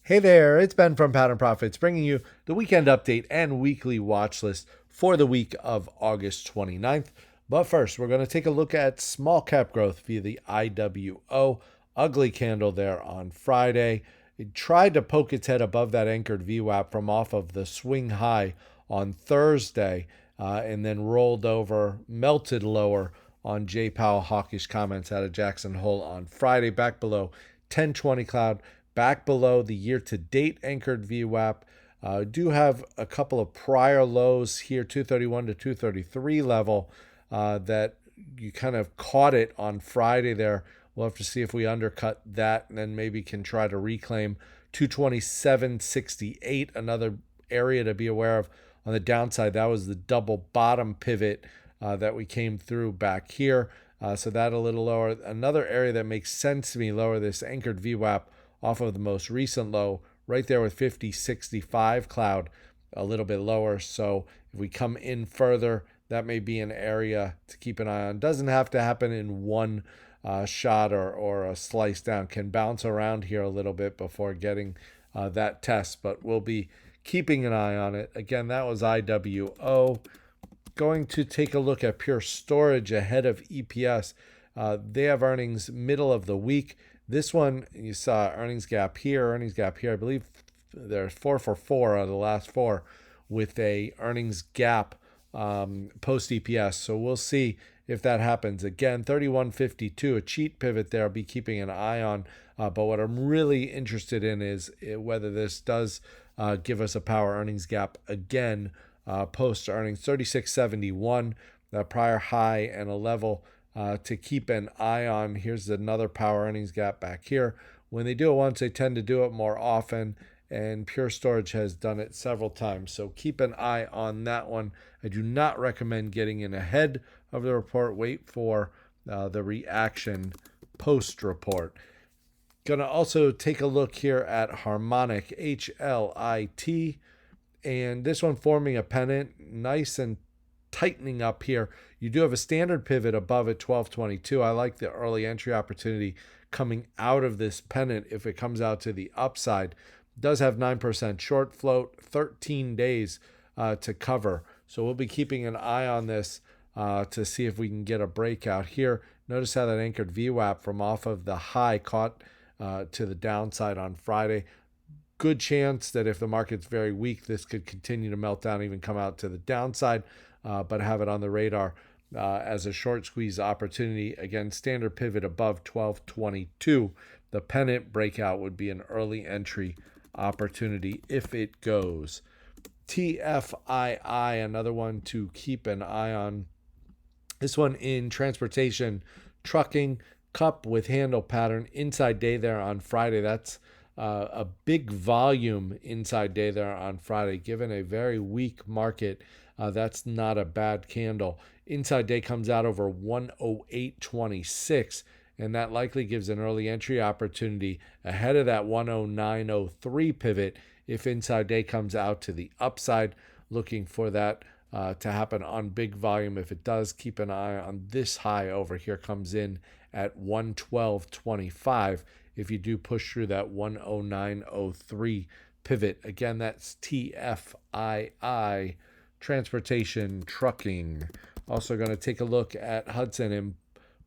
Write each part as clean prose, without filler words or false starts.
Hey there, it's Ben from Pattern Profits bringing you the weekend update and weekly watch list for the week of August 29th. But first, we're going to take a look at small cap growth via the IWO. Ugly candle there on Friday. It tried to poke its head above that anchored VWAP from off of the swing high on Thursday and then rolled over, melted lower on Jay Powell hawkish comments out of Jackson Hole on Friday, back below 1020 cloud, back below the year-to-date anchored VWAP. Do have a couple of prior lows here, 231 to 233 level, that you kind of caught it on Friday there. We'll have to see if we undercut that and then maybe can try to reclaim 227.68, another area to be aware of on the downside. That was the double bottom pivot that we came through back here. So that a little lower. Another area that makes sense to me lower, this anchored VWAP off of the most recent low right there with 50.65 cloud, a little bit lower. So if we come in further, that may be an area to keep an eye on. Doesn't have to happen in one shot or a slice down. Can bounce around here a little bit before getting that test, but we'll be keeping an eye on it. Again, that was IWO. Going to take a look at Pure Storage ahead of EPS. They have earnings middle of the week. This one, you saw earnings gap here. I believe they're 4 for 4 out of the last 4 with a earnings gap post EPS. So we'll see if that happens. Again, 31.52, a cheat pivot there. I'll be keeping an eye on. But what I'm really interested in is whether this does give us a power earnings gap again post earnings. 36.71, the prior high and a level to keep an eye on. Here's another power earnings gap back here. When they do it once, they tend to do it more often, and Pure Storage has done it several times. So keep an eye on that one. I do not recommend getting in ahead of the report. Wait for the reaction post report. Gonna also take a look here at Harmonic, HLIT, and this one forming a pennant, nice and tightening up here. You do have a standard pivot above at 1222. I like the early entry opportunity coming out of this pennant if it comes out to the upside. It does have 9% short float, 13 days to cover. So we'll be keeping an eye on this to see if we can get a breakout here. Notice how that anchored VWAP from off of the high caught to the downside on Friday. Good chance that if the market's very weak, this could continue to melt down, even come out to the downside, but have it on the radar as a short squeeze opportunity. Again, standard pivot above 1222. The pennant breakout would be an early entry opportunity if it goes. TFII, another one to keep an eye on. This one in transportation, trucking, cup with handle pattern, inside day there on Friday. That's a big volume inside day there on Friday. Given a very weak market, that's not a bad candle. Inside day comes out over 108.26, and that likely gives an early entry opportunity ahead of that 109.03 pivot if inside day comes out to the upside. Looking for that to happen on big volume. If it does, keep an eye on this high over here, comes in at 112.25. If you do push through that 109.03 pivot. Again, that's TFII, transportation, trucking. Also going to take a look at Hudson and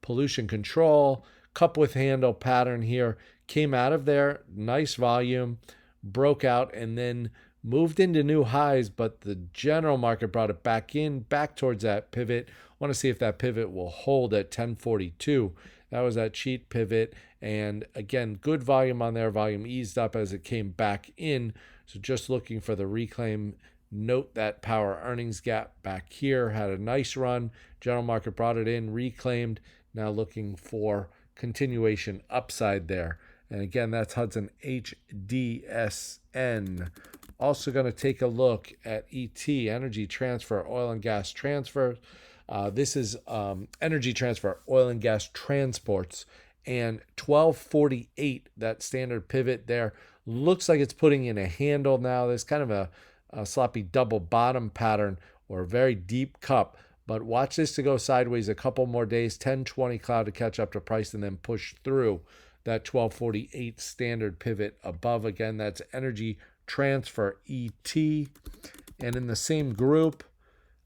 pollution control. Cup with handle pattern here. Came out of there, nice volume, broke out, and then moved into new highs, but the general market brought it back in, back towards that pivot. Want to see if that pivot will hold at 1042. That was that cheat pivot. And again, good volume on there. Volume eased up as it came back in. So just looking for the reclaim. Note that power earnings gap back here. Had a nice run. General market brought it in, reclaimed. Now looking for continuation upside there. And again, that's Hudson HDSN. Also going to take a look at ET, Energy Transfer, Oil and Gas Transfer. This is Energy Transfer, Oil and Gas Transports. And 1248, that standard pivot there, looks like it's putting in a handle now. There's kind of a sloppy double bottom pattern or a very deep cup. But watch this to go sideways a couple more days, 10-20 cloud to catch up to price and then push through. that 1248 standard pivot above. Again, that's Energy Transfer ET. And in the same group,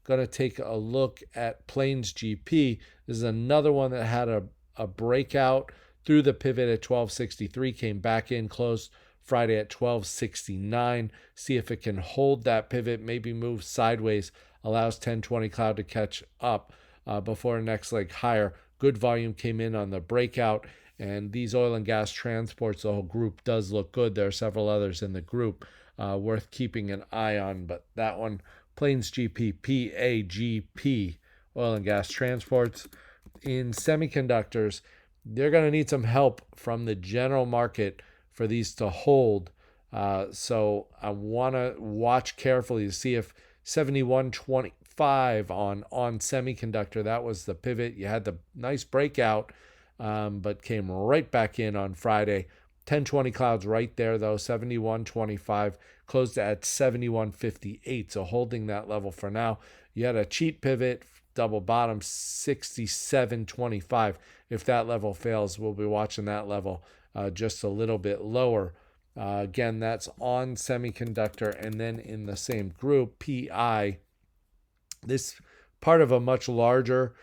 going to take a look at Plains GP. This is another one that had a breakout through the pivot at 1263, came back in close Friday at 1269. See if it can hold that pivot, maybe move sideways, allows 1020 cloud to catch up before next leg higher. Good volume came in on the breakout, and these oil and gas transports, the whole group does look good. There are several others in the group worth keeping an eye on, but that one, Plains GP, PAGP, oil and gas transports. In semiconductors, they're going to need some help from the general market for these to hold. So I want to watch carefully to see if 71.25 on semiconductor, that was the pivot. You had the nice breakout, but came right back in on Friday. 1020 clouds right there, though. 71.25 closed at 71.58. So holding that level for now. You had a cheat pivot, double bottom, 67.25. If that level fails, we'll be watching that level just a little bit lower. Again, that's on semiconductor. And then in the same group, PI, this part of a much larger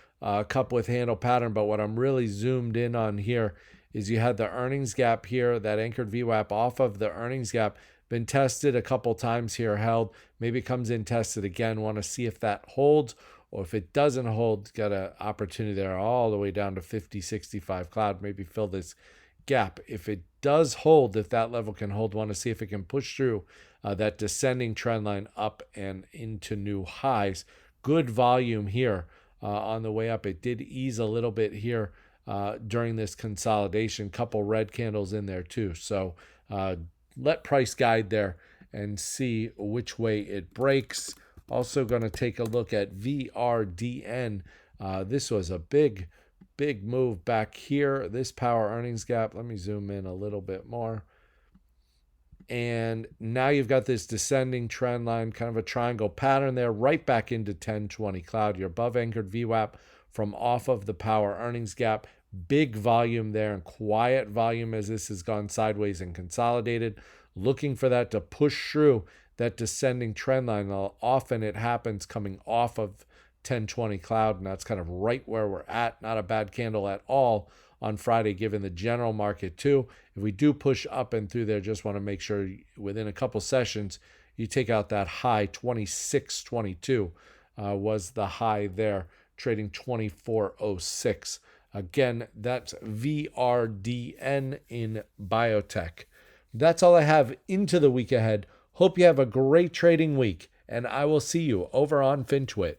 cup with handle pattern. But what I'm really zoomed in on here is you had the earnings gap here, that anchored VWAP off of the earnings gap, been tested a couple times here, held, maybe comes in tested again. Want to see if that holds, or if it doesn't hold, got an opportunity there all the way down to 50.65 cloud, maybe fill this gap. If it does hold, if that level can hold, want to see if it can push through that descending trend line up and into new highs. Good volume here on the way up. It did ease a little bit here during this consolidation. Couple red candles in there too. So let price guide there and see which way it breaks. Also going to take a look at VRDN. This was a big move back here. This power earnings gap. Let me zoom in a little bit more. And now you've got this descending trend line, kind of a triangle pattern there, right back into 1020 cloud. You're above anchored VWAP from off of the power earnings gap. Big volume there and quiet volume as this has gone sideways and consolidated. Looking for that to push through that descending trend line. Often it happens coming off of 1020 cloud, and that's kind of right where we're at. Not a bad candle at all on Friday, given the general market too. If we do push up and through there, just want to make sure within a couple sessions you take out that high. 26.22 was the high there, trading 24.06. Again, that's VRDN in biotech. That's all I have into the week ahead. Hope you have a great trading week, and I will see you over on FinTwit.